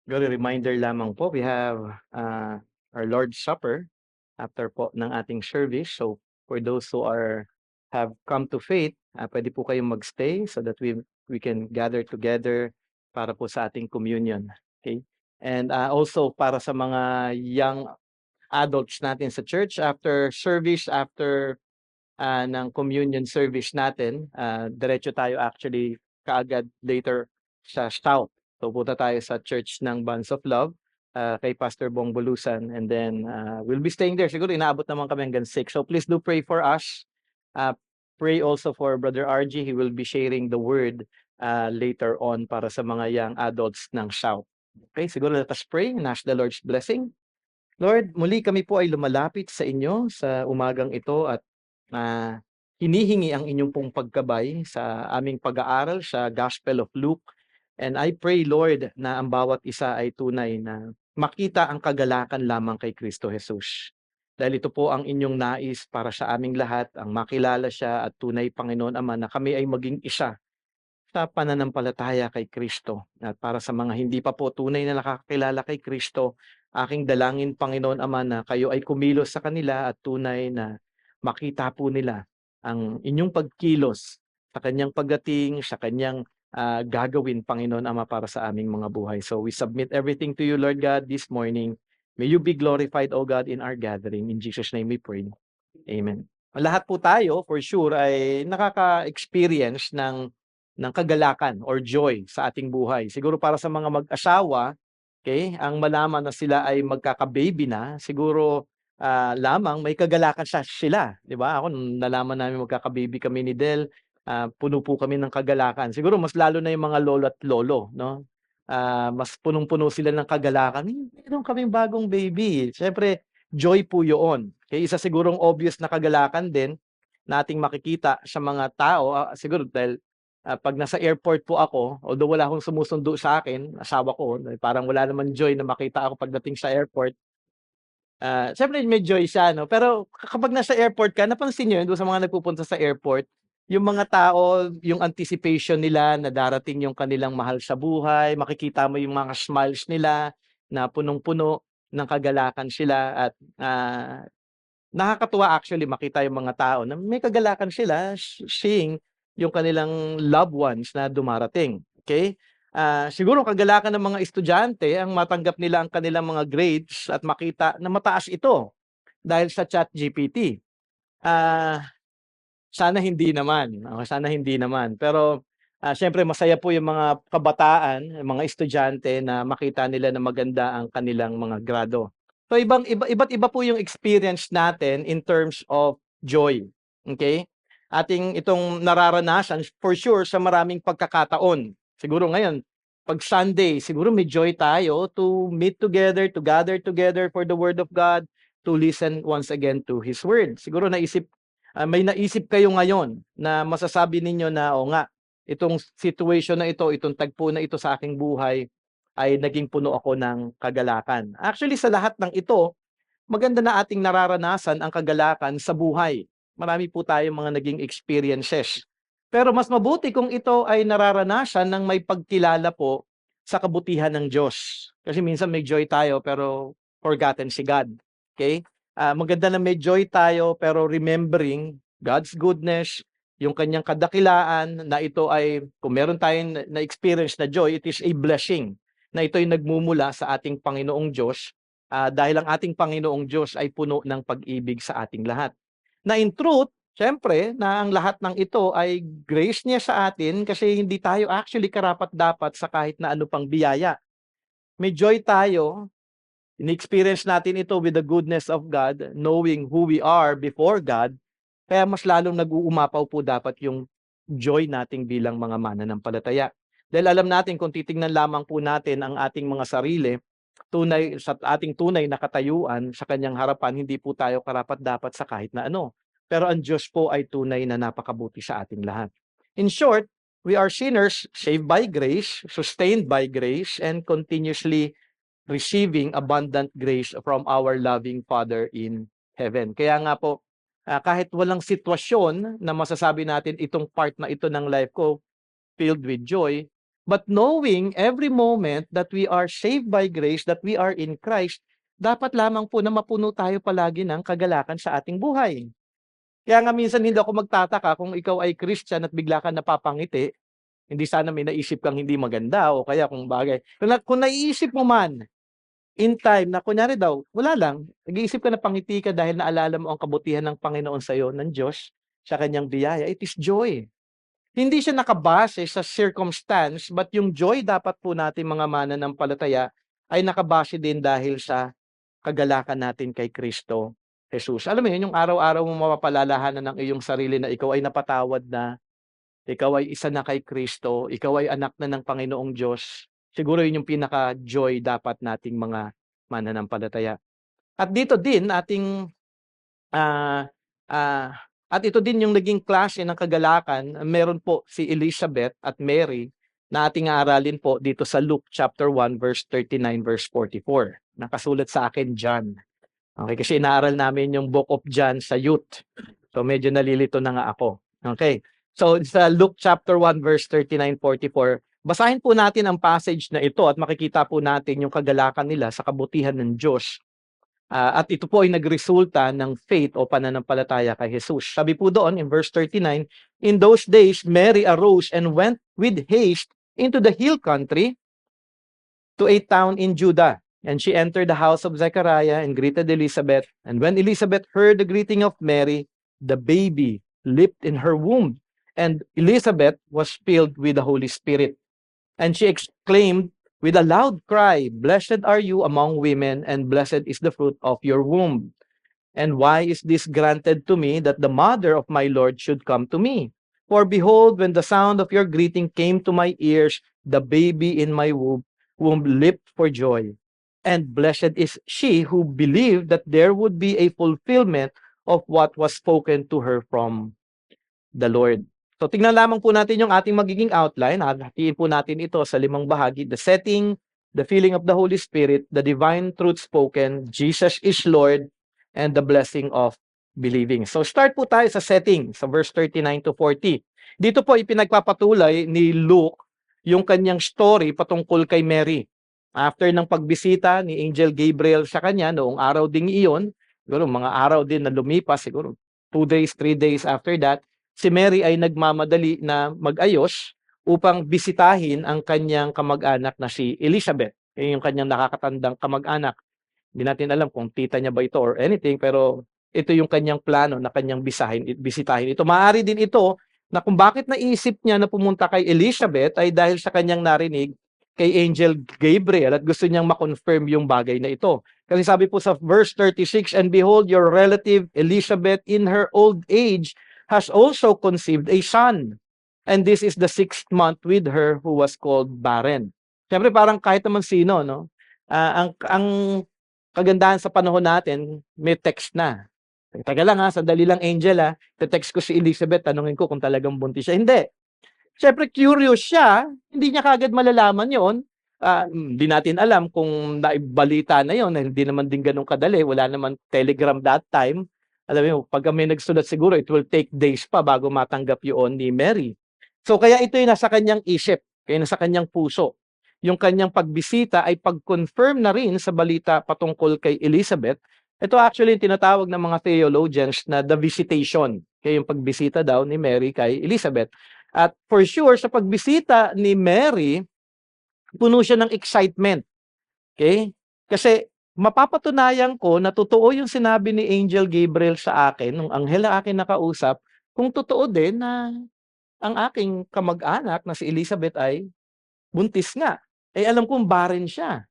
Very reminder lamang po, we have our Lord's Supper after po ng ating service. So for those who have come to faith, pwede po kayong magstay so that we can gather together para po sa ating communion. Okay? And also para sa mga young adults natin sa church, after service, after ng communion service natin, diretso tayo actually kaagad later sa South. So punta tayo sa Church ng Bonds of Love, kay Pastor Bong Bulusan, and then we'll be staying there. Siguro inaabot naman kami hanggang 6. So please do pray for us. Pray also for Brother RG. He will be sharing the word later on para sa mga young adults ng South. Okay, siguro let us pray and ask the Lord's blessing. Lord, muli kami po ay lumalapit sa inyo sa umagang ito at ah, hinihingi ang inyong pong paggabay sa aming pag-aaral sa Gospel of Luke. And I pray, Lord, na ang bawat isa ay tunay na makita ang kagalakan lamang kay Kristo Jesus. Dahil ito po ang inyong nais para sa aming lahat, ang makilala siya at tunay Panginoon Ama na kami ay maging isa sa pananampalataya kay Kristo. At para sa mga hindi pa po tunay na nakakakilala kay Kristo, aking dalangin, Panginoon Ama, na kayo ay kumilos sa kanila at tunay na makita po nila ang inyong pagkilos sa kanyang pagdating, sa kanyang gagawin, Panginoon Ama, para sa aming mga buhay. So we submit everything to you, Lord God, this morning. May you be glorified, O God, in our gathering. In Jesus' name we pray. Amen. Lahat po tayo, for sure, ay nakaka-experience ng kagalakan or joy sa ating buhay. Siguro para sa mga mag-asawa, okay, ang malaman na sila ay magkaka-baby na, siguro lamang may kagalakan sila, 'di ba? Ako nung nalaman namin magkaka-baby kami ni Del, puno po kami ng kagalakan. Siguro mas lalo na yung mga lolo at lolo, no? Mas punong-puno sila ng kagalakan. Meron kaming bagong baby. Siyempre, joy po 'yoon. Okay, isa sigurong obvious na kagalakan din nating makikita sa mga tao, siguro dahil 'pag nasa airport po ako, although wala akong sumusundo sa akin, asawa ko, parang wala naman joy na makita ako pagdating sa airport. Siyempre may joy siya 'no, pero kapag nasa airport ka, napansin niyo yun dun sa mga nagpupunta sa airport, yung mga tao, yung anticipation nila na darating yung kanilang mahal sa buhay, makikita mo yung mga smiles nila na punong-puno ng kagalakan sila at nakakatuwa actually makita yung mga tao na may kagalakan sila seeing yung kanilang loved ones na dumarating, okay? Siguro kagalakan ng mga estudyante ang matanggap nila ang kanilang mga grades at makita na mataas ito dahil sa ChatGPT. Ah, Sana hindi naman, oo, sana hindi naman. Pero, siyempre masaya po yung mga kabataan, yung mga estudyante na makita nila na maganda ang kanilang mga grado. So iba't iba po yung experience natin in terms of joy, okay? Ating itong nararanasan for sure sa maraming pagkakataon. Siguro ngayon, 'pag Sunday, siguro may joy tayo to meet together, to gather together for the word of God, to listen once again to His word. Siguro may naisip kayo ngayon na masasabi ninyo na, "O nga, itong situation na ito, itong tagpo na ito sa aking buhay ay naging puno ako ng kagalakan." Actually, sa lahat ng ito, maganda na ating nararanasan ang kagalakan sa buhay. Marami po tayong mga naging experiences. Pero mas mabuti kung ito ay nararanasan ng may pagkilala po sa kabutihan ng Diyos. Kasi minsan may joy tayo pero forgotten si God. Okay? Maganda na may joy tayo pero remembering God's goodness, yung kanyang kadakilaan na ito ay kung meron tayong na-experience na joy, it is a blessing na ito ay nagmumula sa ating Panginoong Diyos, dahil ang ating Panginoong Diyos ay puno ng pag-ibig sa ating lahat. Na in truth, siyempre na ang lahat ng ito ay grace niya sa atin kasi hindi tayo actually karapat-dapat sa kahit na ano pang biyaya. May joy tayo, in-experience natin ito with the goodness of God, knowing who we are before God, kaya mas lalong nag-uumapaw po dapat yung joy nating bilang mga mananampalataya. Dahil alam natin kung titingnan lamang po natin ang ating mga sarili, ating tunay na katayuan sa kanyang harapan, hindi po tayo karapat-dapat sa kahit na ano. Pero ang Diyos po ay tunay na napakabuti sa ating lahat. In short, we are sinners saved by grace, sustained by grace, and continuously receiving abundant grace from our loving Father in heaven. Kaya nga po, kahit walang sitwasyon na masasabi natin itong part na ito ng life ko filled with joy, But knowing every moment that we are saved by grace, that we are in Christ, dapat lamang po na mapuno tayo palagi ng kagalakan sa ating buhay. Kaya nga minsan hindi ako magtataka kung ikaw ay Christian at bigla ka napapangiti, hindi sana may naisip kang hindi maganda o kaya kung bagay. Kung naiisip mo man, in time na kunyari daw, wala lang, nag-iisip ka na pangiti ka dahil naalala mo ang kabutihan ng Panginoon sa'yo, ng Diyos, sa kanyang biyaya, it is joy. Hindi siya nakabase sa circumstance, but yung joy dapat po natin mga mananampalataya ay nakabase din dahil sa kagalakan natin kay Kristo Jesus. Alam mo yun, yung araw-araw mo mapapalalahanan ng iyong sarili na ikaw ay napatawad na, ikaw ay isa na kay Kristo, ikaw ay anak na ng Panginoong Diyos. Siguro yun yung pinaka-joy dapat nating mga mananampalataya. At dito din ating ah, ah, at ito din yung naging klase ng kagalakan. Meron po si Elizabeth at Mary na ating aaralin po dito sa Luke chapter 1 verse 39 verse 44. Nakasulat sa akin John. Okay, kasi inaaral namin yung Book of John sa youth. So medyo nalilito na nga ako. Okay. So sa Luke chapter 1 verse 39-44, basahin po natin ang passage na ito at makikita po natin yung kagalakan nila sa kabutihan ng Diyos. At ito po ay nagresulta ng faith o pananampalataya kay Jesus. Sabi po doon in verse 39, "In those days, Mary arose and went with haste into the hill country to a town in Judah. And she entered the house of Zechariah and greeted Elizabeth. And when Elizabeth heard the greeting of Mary, the baby leaped in her womb. And Elizabeth was filled with the Holy Spirit. And she exclaimed with a loud cry, 'Blessed are you among women, and blessed is the fruit of your womb. And why is this granted to me, that the mother of my Lord should come to me? For behold, when the sound of your greeting came to my ears, the baby in my womb leaped for joy. And blessed is she who believed that there would be a fulfillment of what was spoken to her from the Lord." So tingnan lamang po natin yung ating magiging outline. Hatiin po natin ito sa 5 bahagi. The setting, the feeling of the Holy Spirit, the divine truth spoken, Jesus is Lord, and the blessing of believing. So start po tayo sa setting, sa verse 39 to 40. Dito po ipinagpapatuloy ni Luke yung kanyang story patungkol kay Mary. After ng pagbisita ni Angel Gabriel sa kanya noong araw ding iyon, siguro mga araw din na lumipas, siguro 2 days, 3 days after that, si Mary ay nagmamadali na mag-ayos upang bisitahin ang kanyang kamag-anak na si Elizabeth. Yung kanyang nakakatandang kamag-anak. Hindi natin alam kung tita niya ba ito or anything, pero ito yung kanyang plano na kanyang bisitahin ito. Maaari din ito na kung bakit naisip niya na pumunta kay Elizabeth ay dahil sa kanyang narinig kay Angel Gabriel at gusto niyang ma-confirm yung bagay na ito. Kasi sabi po sa verse 36, "And behold, your relative Elizabeth in her old age has also conceived a son. And this is the 6th month with her who was called barren." Siyempre parang kahit naman sino, no? Ang kagandahan sa panahon natin, may text na. Taga lang ha, sandali lang Angel ha. Te-text ko si Elizabeth, tanungin ko kung talagang buntis siya. Hindi. Siyempre curious siya, hindi niya kaagad malalaman yon. Hindi natin alam kung naibalita na yon, hindi naman din ganun kadali, wala naman telegram that time. Alam mo, pag may nagsulat siguro, it will take days pa bago matanggap yun ni Mary. So kaya ito yung nasa kanyang isip, kaya nasa kanyang puso. Yung kanyang pagbisita ay pag-confirm na rin sa balita patungkol kay Elizabeth. Ito actually yung tinatawag ng mga theologians na the visitation. Kaya yung pagbisita daw ni Mary kay Elizabeth. At for sure, sa pagbisita ni Mary, puno siya ng excitement. Okay? Kasi mapapatunayan ko na totoo yung sinabi ni Angel Gabriel sa akin, nung anghel na akin nakausap, kung totoo din na ang aking kamag-anak na si Elizabeth ay buntis nga. Eh alam kong barren siya.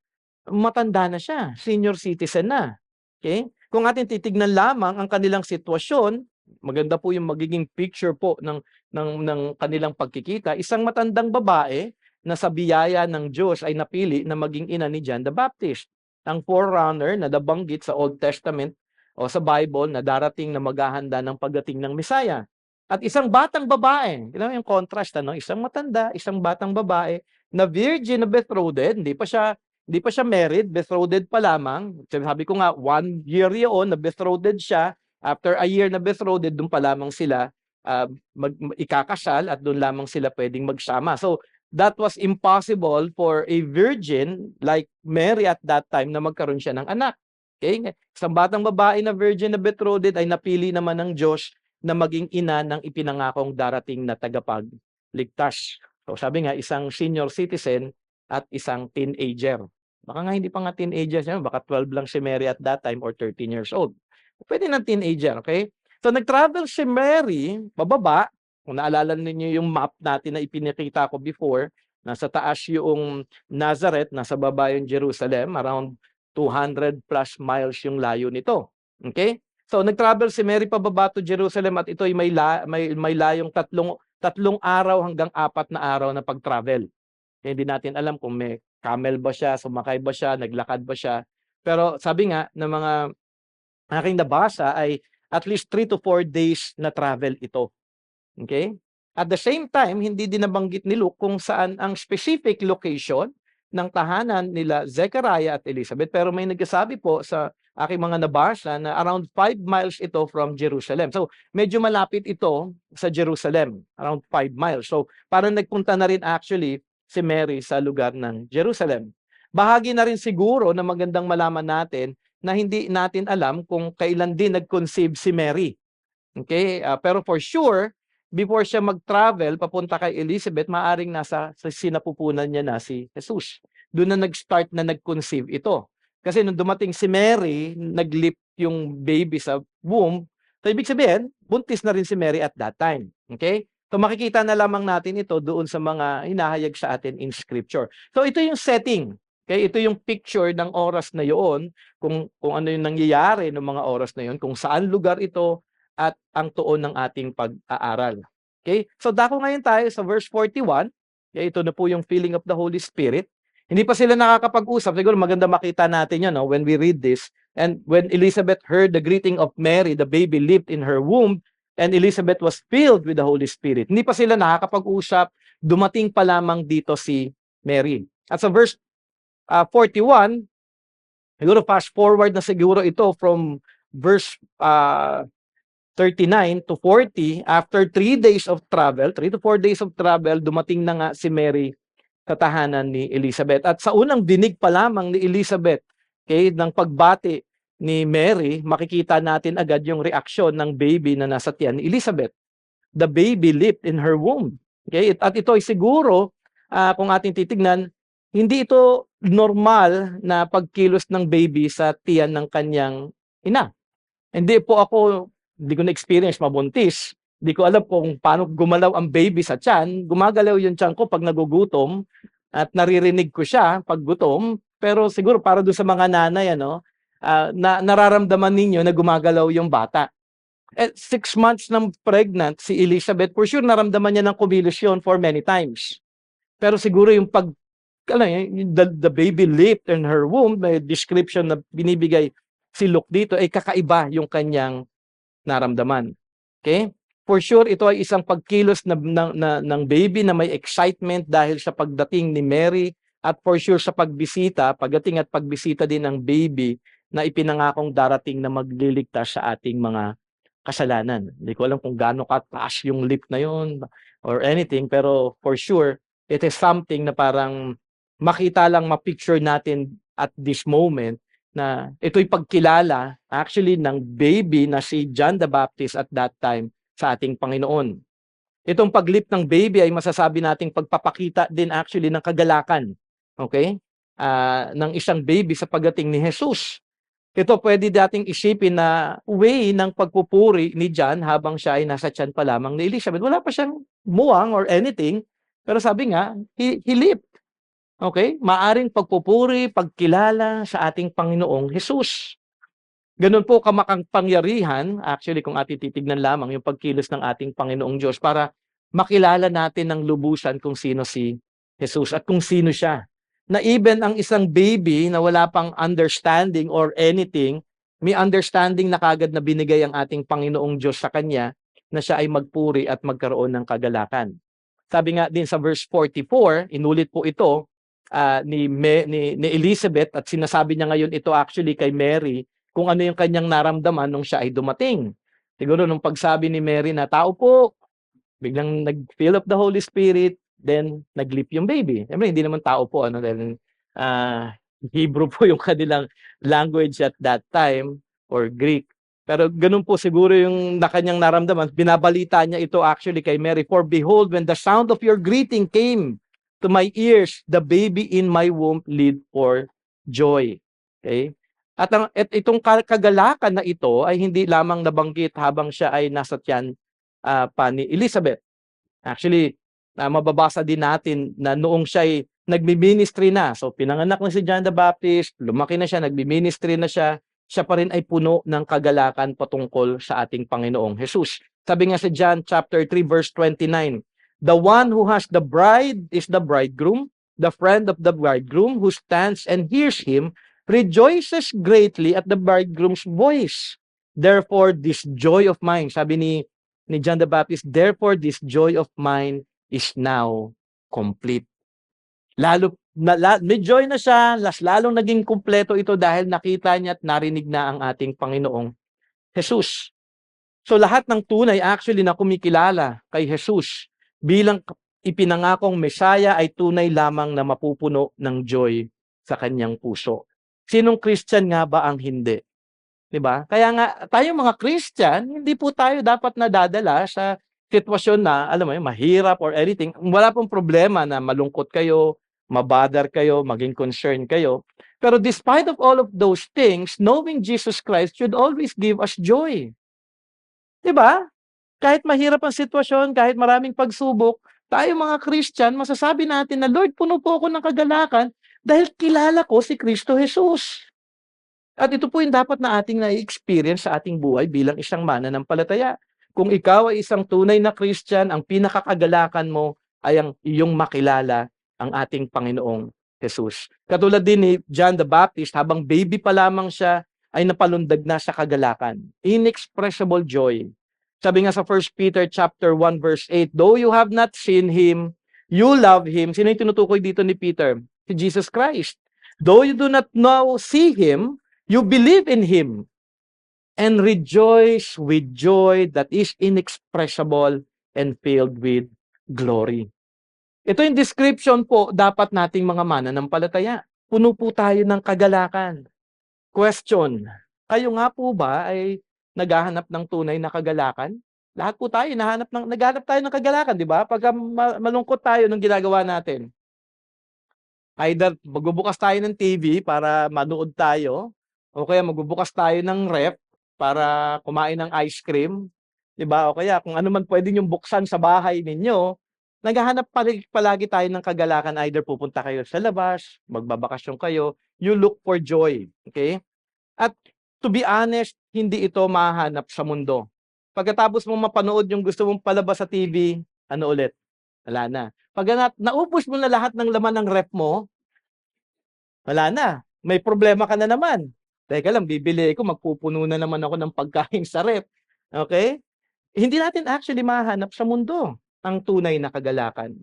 Matanda na siya, senior citizen na. Okay? Kung atin titignan lamang ang kanilang sitwasyon, maganda po yung magiging picture po ng kanilang pagkikita, isang matandang babae na sa biyaya ng Diyos ay napili na maging ina ni John the Baptist. Ang forerunner na nabanggit sa Old Testament o sa Bible na darating na maghahanda ng pagdating ng Messiah. At isang batang babae, alam mo yung contrast, ano? Isang matanda, isang batang babae na virgin na betrothed, hindi pa siya married, betrothed pa lamang. Sabi ko nga, 1 year yun, na betrothed siya. After a year na betrothed, doon pa lamang sila ikakasal at doon lamang sila pwedeng magsama. So, that was impossible for a virgin like Mary at that time na magkaroon siya ng anak. Okay? Isang batang babae na virgin na betrothed ay napili naman ng Diyos na maging ina ng ipinangakong darating na tagapagligtas. So sabi nga, isang senior citizen at isang teenager. Baka nga hindi pa nga teenager siya, baka 12 lang si Mary at that time or 13 years old. Pwede ng teenager, okay? So nag-travel si Mary, pababa. Kung naalala ninyo yung map natin na ipinakita ko before, nasa taas yung Nazareth, nasa baba yung Jerusalem, around 200 plus miles yung layo nito. Okay? So nag-travel si Mary pababa to Jerusalem at ito ay may layong tatlong araw hanggang 4 na araw na pag-travel. Hindi natin alam kung may camel ba siya, sumakay ba siya, naglakad ba siya. Pero sabi nga ng mga aking nabasa ay at least 3 to 4 days na travel ito. Okay? At the same time, hindi din nabanggit ni Luke kung saan ang specific location ng tahanan nila Zechariah at Elizabeth. Pero may nagsasabi po sa aking mga nabasa na around 5 miles ito from Jerusalem. So, medyo malapit ito sa Jerusalem, around 5 miles. So, parang nagpunta na rin actually si Mary sa lugar ng Jerusalem. Bahagi na rin siguro na magandang malaman natin na hindi natin alam kung kailan din nag-conceive si Mary. Okay? Pero for sure, before siya mag-travel papunta kay Elizabeth, maaring nasa sa sinapupunan niya na si Jesus. Doon na nag-start na nag-conceive ito. Kasi nung dumating si Mary, nag-leap yung baby sa womb. So ibig sabihin, buntis na rin si Mary at that time. Okay? So makikita na lamang natin ito doon sa mga hinahayag sa atin in scripture. So ito yung setting. Okay, ito yung picture ng oras na yun, kung ano yung nangyayari ng mga oras na yun, kung saan lugar ito, at ang tuon ng ating pag-aaral. Okay? So dako ngayon tayo sa verse 41. Okay, ito na po yung filling of the Holy Spirit. Hindi pa sila nakakapag-usap. Siguro maganda makita natin yan, no, when we read this. And when Elizabeth heard the greeting of Mary, the baby leaped in her womb, and Elizabeth was filled with the Holy Spirit. Hindi pa sila nakakapag-usap. Dumating pa lamang dito si Mary. At sa verse 41, siguro fast forward na siguro ito from verse 39 to 40, after 3 days of travel, 3 to 4 days of travel, dumating na nga si Mary sa tahanan ni Elizabeth. At sa unang dinig pa lamang ni Elizabeth, okay, ng pagbati ni Mary, makikita natin agad yung reaksyon ng baby na nasa tiyan ni Elizabeth. The baby leaped in her womb. Okay? At ito ay siguro, kung ating titignan, hindi ito normal na pagkilos ng baby sa tiyan ng kanyang ina. Hindi ko na-experience mabuntis. Hindi ko alam kung paano gumalaw ang baby sa tiyan. Gumagalaw yung tiyan ko pag nagugutom at naririnig ko siya pag gutom. Pero siguro para doon sa mga nanay, nararamdaman ninyo na gumagalaw yung bata. At 6 months ng pregnant si Elizabeth, for sure naramdaman niya ng kumilos yun for many times. Pero siguro yung the baby leaped in her womb, may description na binibigay si Luke dito, ay kakaiba yung kanyang naramdaman. Okay? For sure, ito ay isang pagkilos ng baby na may excitement dahil sa pagdating ni Mary, at for sure sa pagdating at pagbisita din ng baby na ipinangakong darating na magliligtas sa ating mga kasalanan. Hindi ko alam kung gaano kataas yung leap na yun or anything, pero for sure, it is something na parang makita lang, ma-picture natin at this moment na ito'y pagkilala actually ng baby na si John the Baptist at that time sa ating Panginoon. Itong paglip ng baby ay masasabi nating pagpapakita din actually ng kagalakan, okay? Ng isang baby sa pagdating ni Jesus. Ito pwede dating isipin na way ng pagpupuri ni John habang siya ay nasa tiyan pa lamang ni Elizabeth. Wala pa siyang muwang or anything, pero sabi nga, he leaped. Okay? Maaring pagpupuri, pagkilala sa ating Panginoong Jesus. Ganun po kamakangpangyarihan, actually kung ating titignan lamang yung pagkilos ng ating Panginoong Diyos para makilala natin ng lubusan kung sino si Jesus at kung sino siya. Na even ang isang baby na wala pang understanding or anything, may understanding na kagad na binigay ang ating Panginoong Diyos sa kanya na siya ay magpuri at magkaroon ng kagalakan. Sabi nga din sa verse 44, inulit po ito, ni Elizabeth, at sinasabi niya ngayon ito actually kay Mary kung ano yung kanyang naramdaman nung siya ay dumating. Siguro nung pagsabi ni Mary na, tao po, biglang nag-fill of the Holy Spirit, then nag-leap yung baby. Siyempre hindi naman tao po ano dahil Hebrew po yung kanilang language at that time or Greek. Pero ganun po siguro yung kanyang naramdaman. Binabalita niya ito actually kay Mary. For behold, when the sound of your greeting came to my ears, the baby in my womb leaped for joy. Okay? At itong kagalakan na ito ay hindi lamang nabanggit habang siya ay nasa tiyan pa ni Elizabeth. Actually, mababasa din natin na noong siya ay nagmi-ministry na. So pinanganak na si John the Baptist, lumaki na siya, nagmi-ministry na siya, siya pa rin ay puno ng kagalakan patungkol sa ating Panginoong Jesus. Sabi nga sa John chapter 3 verse 29, the one who has the bride is the bridegroom, the friend of the bridegroom who stands and hears him rejoices greatly at the bridegroom's voice. Therefore, this joy of mine, sabi ni John the Baptist, therefore this joy of mine is now complete. May joy na siya, lalong naging kumpleto ito dahil nakita niya at narinig na ang ating Panginoong Jesus. So lahat ng tunay actually na kumikilala kay Jesus bilang ipinangakong Mesaya ay tunay lamang na mapupuno ng joy sa kanyang puso. Sinong Christian nga ba ang hindi? 'Di ba? Kaya nga tayong mga Christian, hindi po tayo dapat nadadala sa sitwasyon na alam mo 'yun, mahirap or anything. Wala pong problema na malungkot kayo, ma-bother kayo, maging concerned kayo. Pero despite of all of those things, knowing Jesus Christ should always give us joy. 'Di ba? Kahit mahirap ang sitwasyon, kahit maraming pagsubok, tayo mga Christian, masasabi natin na, Lord, puno po ako ng kagalakan dahil kilala ko si Kristo Jesus. At ito po yung dapat na ating na-experience sa ating buhay bilang isang mananampalataya. Kung ikaw ay isang tunay na Christian, ang pinakakagalakan mo ay ang iyong makilala ang ating Panginoong Jesus. Katulad din ni John the Baptist, habang baby pa lamang siya, ay napalundag na sa kagalakan. Inexpressible joy. Sabi nga sa 1 Peter chapter 1 verse 8, though you have not seen Him, you love Him. Sino yung tinutukoy dito ni Peter? Si Jesus Christ. Though you do not know, see Him, you believe in Him and rejoice with joy that is inexpressible and filled with glory. Ito yung description po dapat nating mga mananampalataya. Puno po tayo ng kagalakan. Question, kayo nga po ba ay naghahanap ng tunay na kagalakan? Lahat po tayo naghahanap tayo ng kagalakan, di ba? Pagka malungkot tayo ng ginagawa natin. Either magbubukas tayo ng TV para manood tayo, o kaya magbubukas tayo ng ref para kumain ng ice cream, 'di ba? O kaya kung ano man pwede niyong buksan sa bahay ninyo, naghahanap palagi tayo ng kagalakan. Either pupunta kayo sa labas, magbabakasyon kayo, you look for joy, okay? At to be honest, hindi ito mahahanap sa mundo. Pagkatapos mong mapanood yung gusto mong palabas sa TV, ano ulit? Wala na. Pag naubos mo na lahat ng laman ng ref mo, wala na. May problema ka na naman. Teka lang, bibili ko, magpupuno na naman ako ng pagkain sa ref. Okay? Hindi natin actually mahanap sa mundo ang tunay na kagalakan.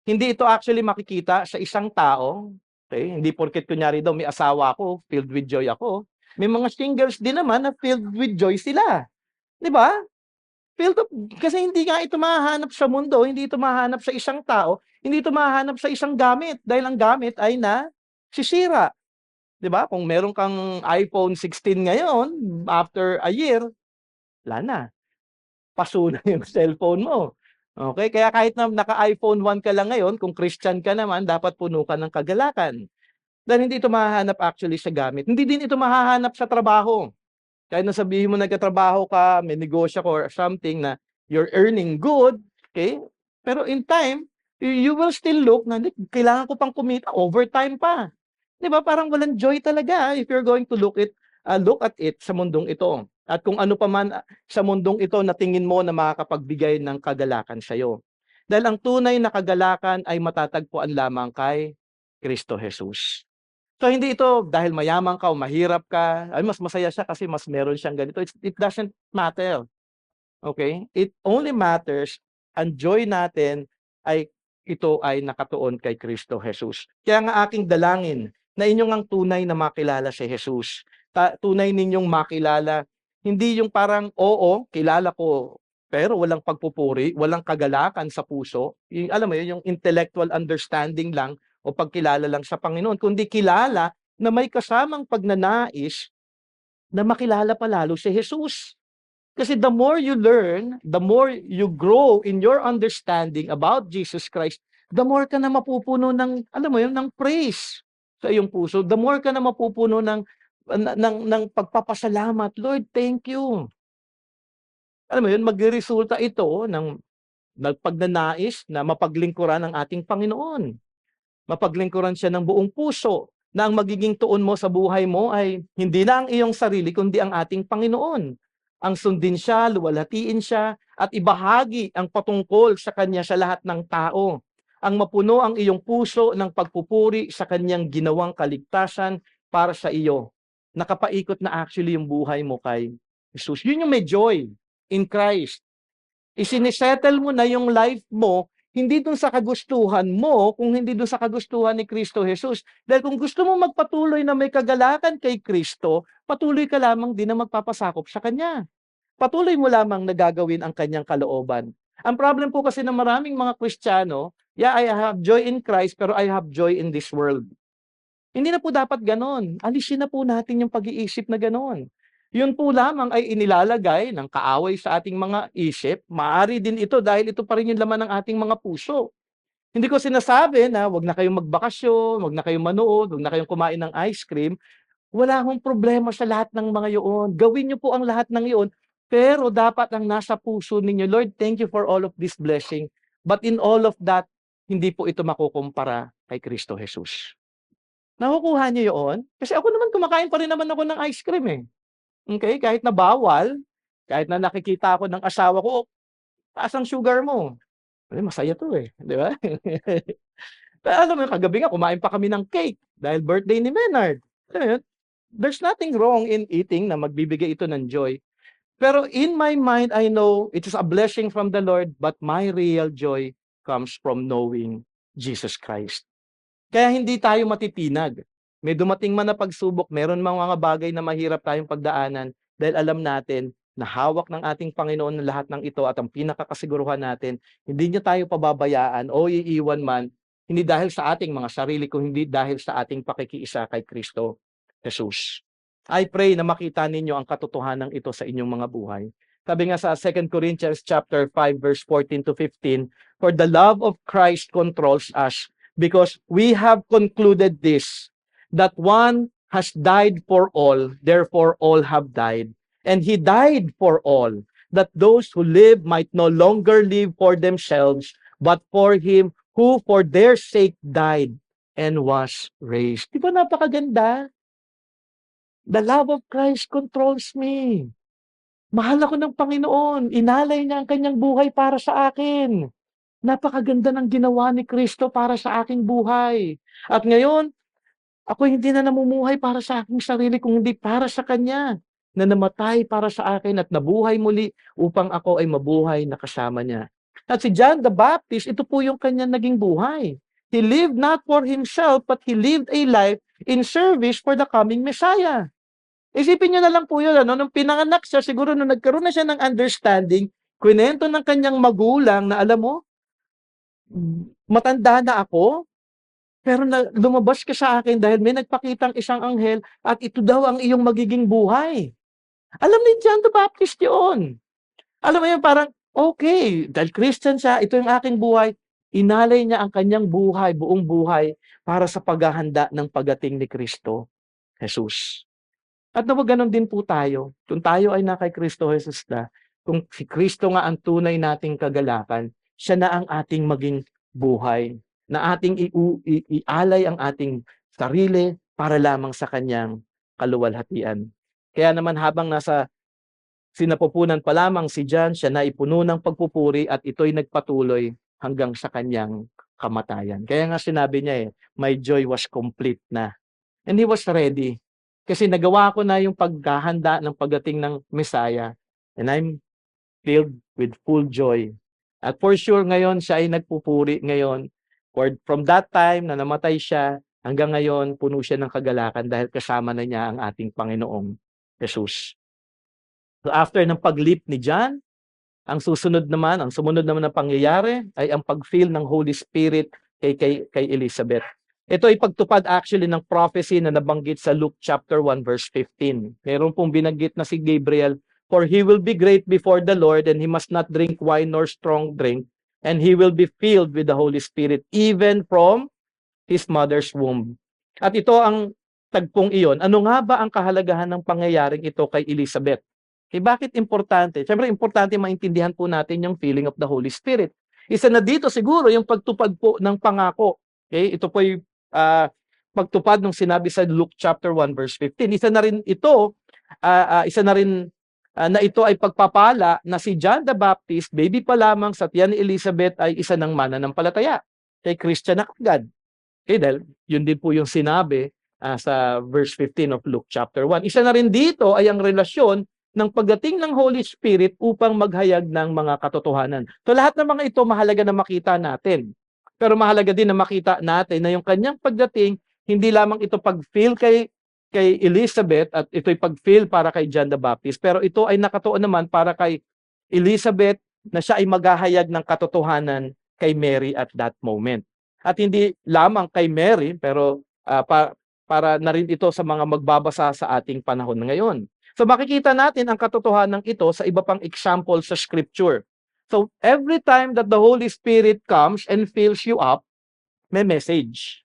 Hindi ito actually makikita sa isang tao. Okay? Hindi porket kunyari daw may asawa ako, filled with joy ako. May mga singles din naman na filled with joy sila. 'Di ba? Kasi hindi nga ito mahahanap sa mundo, hindi ito mahahanap sa isang tao, hindi ito mahahanap sa isang gamit dahil ang gamit ay sisira. 'Di ba? Kung meron kang iPhone 16 ngayon, after a year, wala na. Paso na yung cellphone mo. Okay? Kaya kahit na naka-iPhone 1 ka lang ngayon, kung Christian ka naman, dapat puno ka ng kagalakan. Dahil hindi ito mahahanap actually sa gamit. Hindi din ito mahahanap sa trabaho. Kahit na sabihin mo nagtatrabaho ka, may negosyo ka or something na you're earning good, okay? Pero in time, you will still look na kailangan ko pang kumita, overtime pa. 'Di ba? Parang walang joy talaga if you're going to look at it sa mundong ito. At kung ano pa man sa mundong ito na tingin mo na makakapagbigay ng kagalakan sa iyo. Dahil ang tunay na kagalakan ay matatagpuan lamang kay Kristo Jesus. So hindi ito dahil mayaman ka o mahirap ka, ay mas masaya siya kasi mas meron siyang ganito. It doesn't matter. Okay? It only matters ang joy natin ito ay nakatuon kay Kristo Jesus. Kaya nga aking dalangin na inyong ang tunay na makilala si Jesus. Tunay ninyong makilala, hindi yung parang, oo, kilala ko pero walang pagpupuri, walang kagalakan sa puso. Alam mo yun, yung intellectual understanding lang o pagkilala lang sa Panginoon, kundi kilala na may kasamang pagnanais na makilala pa lalo si Jesus. Kasi the more you learn, the more you grow in your understanding about Jesus Christ, the more ka na mapupuno ng, alam mo yun, ng praise sa iyong puso. The more ka na mapupuno ng pagpapasalamat. Lord, thank you. Alam mo yun, magreresulta ito ng pagnanais na mapaglingkuran ng ating Panginoon. Mapaglingkuran siya ng buong puso, na ang magiging tuon mo sa buhay mo ay hindi na ang iyong sarili, kundi ang ating Panginoon. Ang sundin siya, luwalhatiin siya, at ibahagi ang patungkol sa Kanya sa lahat ng tao. Ang mapuno ang iyong puso ng pagpupuri sa Kanyang ginawang kaligtasan para sa iyo. Nakapaikot na actually yung buhay mo kay Jesus. Yun yung may joy in Christ. Isinisettle mo na yung life mo, hindi dun sa kagustuhan mo, kung hindi dun sa kagustuhan ni Kristo Jesus. Dahil kung gusto mo magpatuloy na may kagalakan kay Kristo, patuloy ka lamang din na magpapasakop sa Kanya. Patuloy mo lamang na gagawin ang Kanyang kalooban. Ang problem po kasi ng maraming mga Kristiyano, yeah, I have joy in Christ, pero I have joy in this world. Hindi na po dapat ganon. Alisin na po natin yung pag-iisip na ganon. Yun po lamang ay inilalagay ng kaaway sa ating mga isip. Maaari din ito dahil ito pa rin yung laman ng ating mga puso. Hindi ko sinasabi na wag na kayong magbakasyon, wag na kayong manood, wag na kayong kumain ng ice cream. Wala akong problema sa lahat ng mga iyon. Gawin niyo po ang lahat ng iyon. Pero dapat ang nasa puso ninyo, Lord, thank you for all of this blessing. But in all of that, hindi po ito makukumpara kay Kristo Jesus. Nakukuha niyo yun? Kasi ako naman, kumakain pa rin naman ako ng ice cream eh. Okay? Kahit na bawal, kahit na nakikita ako ng asawa ko, "Oh, taas ang sugar mo." Eh, masaya to eh, di ba? Pero alam mo, kagabi nga, kumain pa kami ng cake dahil birthday ni Menard. Alam mo yun? There's nothing wrong in eating na magbibigay ito ng joy. Pero in my mind, I know it is a blessing from the Lord, but my real joy comes from knowing Jesus Christ. Kaya hindi tayo matitinag. May dumating man na pagsubok, meron mga bagay na mahirap tayong pagdaanan dahil alam natin na hawak ng ating Panginoon ng lahat ng ito at ang pinakakasiguruhan natin, hindi niya tayo pababayaan o iiwan man, hindi dahil sa ating mga sarili, kundi dahil sa ating pakikiisa kay Kristo Jesus. I pray na makita ninyo ang katotohanan ito sa inyong mga buhay. Sabi nga sa 2 Corinthians chapter 5 verse 14 to 15, "For the love of Christ controls us, because we have concluded this, that one has died for all, therefore all have died. And he died for all, that those who live might no longer live for themselves, but for him who for their sake died and was raised." Di ba napakaganda? The love of Christ controls me. Mahal ako ng Panginoon. Inalay niya ang kanyang buhay para sa akin. Napakaganda ng ginawa ni Kristo para sa aking buhay. At ngayon, ako hindi na namumuhay para sa aking sarili, kung hindi para sa Kanya, na namatay para sa akin at nabuhay muli upang ako ay mabuhay na kasama niya. At si John the Baptist, ito po yung kanyang naging buhay. He lived not for himself, but he lived a life in service for the coming Messiah. Isipin niyo na lang po yun, nung pinanganak siya, siguro nung nagkaroon na siya ng understanding, kwento ng kanyang magulang na, alam mo, matanda na ako, pero lumabas ka sa akin dahil may nagpakitang isang anghel at ito daw ang iyong magiging buhay. Alam ni John the Baptist yun. Alam mo yun, parang, okay, dahil Christian siya, ito yung aking buhay. Inalay niya ang kanyang buhay, buong buhay, para sa paghahanda ng pagdating ni Kristo Jesus. At nawag ganon din po tayo. Kung tayo ay na kay Kristo Jesus na, kung si Kristo nga ang tunay nating kagalakan, siya na ang ating maging buhay, na ating ialay ang ating sarili para lamang sa kanyang kaluwalhatian. Kaya naman habang nasa sinapupunan pa lamang si John, siya na ipuno ng pagpupuri at ito'y nagpatuloy hanggang sa kanyang kamatayan. Kaya nga sinabi niya my joy was complete na. And he was ready. Kasi nagawa ko na yung paghahanda ng pagdating ng Messiah. And I'm filled with full joy. At for sure ngayon, siya ay nagpupuri ngayon. From that time na namatay siya, hanggang ngayon, puno siya ng kagalakan dahil kasama na niya ang ating Panginoong Jesus. So after ng paglip ni John, Ang sumunod naman na pangyayari ay ang pag-fill ng Holy Spirit kay Elizabeth. Ito ay pagtupad actually ng prophecy na nabanggit sa Luke chapter 1 verse 15. Meron pong binanggit na si Gabriel, "For he will be great before the Lord, and he must not drink wine nor strong drink, and he will be filled with the Holy Spirit even from his mother's womb." At ito ang tagpong iyon. Ano nga ba ang kahalagahan ng pangyayaring ito kay Elizabeth? Bakit importante? Siyempre, importante maintindihan po natin yung feeling of the Holy Spirit. Isa na dito siguro yung pagtupad po ng pangako. Ito po yung pagtupad ng sinabi sa Luke chapter 1 verse 15. Isa na rin na ito ay pagpapala na si John the Baptist, baby pa lamang sa tiyan ni Elizabeth, ay isa ng mananampalataya. Christian na kagad. Dahil yun din po yung sinabi sa verse 15 of Luke chapter 1. Isa na rin dito ay ang relasyon ng pagdating ng Holy Spirit upang maghayag ng mga katotohanan. So lahat ng mga ito mahalaga na makita natin. Pero mahalaga din na makita natin na yung kanyang pagdating, hindi lamang ito pag-fill kay Elizabeth at ito'y pag-fill para kay John the Baptist. Pero ito ay nakatuon naman para kay Elizabeth na siya ay maghahayag ng katotohanan kay Mary at that moment. At hindi lamang kay Mary, pero para na rin ito sa mga magbabasa sa ating panahon ngayon. So makikita natin ang katotohanan ito sa iba pang example sa Scripture. So every time that the Holy Spirit comes and fills you up, may message.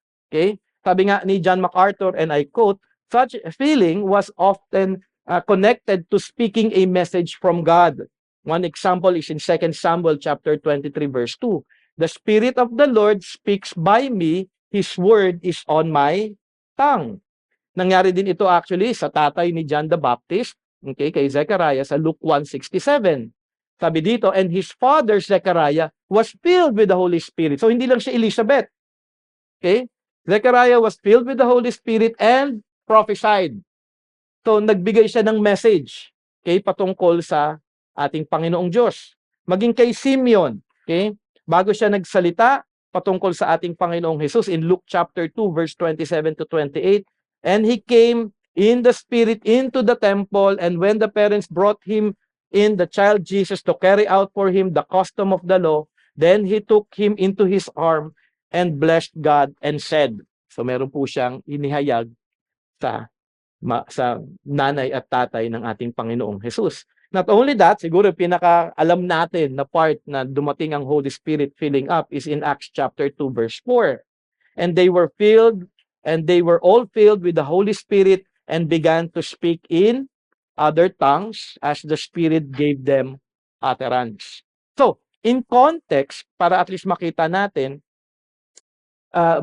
Sabi nga ni John MacArthur, and I quote, "Such a feeling was often connected to speaking a message from God." One example is in 2 Samuel chapter 23 verse 2. "The Spirit of the Lord speaks by me, His word is on my tongue." Nangyari din ito actually sa tatay ni John the Baptist, kay Zechariah sa Luke 1:67. Sabi dito, "And his father Zechariah was filled with the Holy Spirit." So hindi lang siya Elizabeth. Zechariah was filled with the Holy Spirit and prophesied. So nagbigay siya ng message patungkol sa ating Panginoong Diyos. Maging kay Simeon, bago siya nagsalita patungkol sa ating Panginoong Jesus in Luke chapter 2 verse 27 to 28, "And he came in the Spirit into the temple, and when the parents brought him in the child Jesus to carry out for him the custom of the law, then he took him into his arm and blessed God and said." So meron po siyang inihayag sa nanay at tatay ng ating Panginoong Jesus. Not only that, siguro pinaka-alam natin na part na dumating ang Holy Spirit filling up is in Acts chapter 2 verse 4. "And they were all filled with the Holy Spirit and began to speak in other tongues as the Spirit gave them utterance." So, in context, para at least makita natin,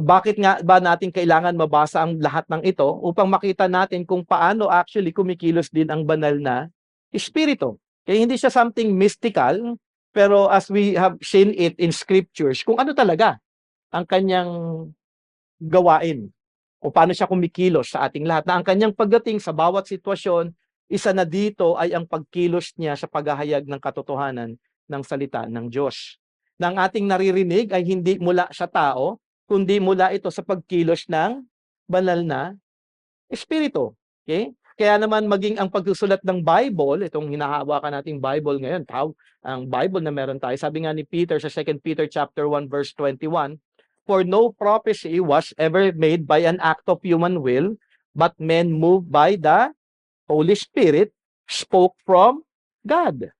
bakit nga ba natin kailangan mabasa ang lahat ng ito upang makita natin kung paano actually kumikilos din ang banal na Espiritu. Hindi siya something mystical, pero as we have seen it in scriptures, kung ano talaga ang kanyang gawain o paano siya kumikilos sa ating lahat, na ang kanyang pagdating sa bawat sitwasyon, isa na dito ay ang pagkilos niya sa paghahayag ng katotohanan ng salita ng Diyos. Na ang ating naririnig ay hindi mula sa tao, kundi mula ito sa pagkilos ng banal na Espiritu. Kaya naman maging ang pagsusulat ng Bible, itong hinahawakan nating Bible ngayon, ang Bible na meron tayo, sabi nga ni Peter sa 2 Peter chapter 1 verse 21, "For no prophecy was ever made by an act of human will, but men moved by the Holy Spirit spoke from God."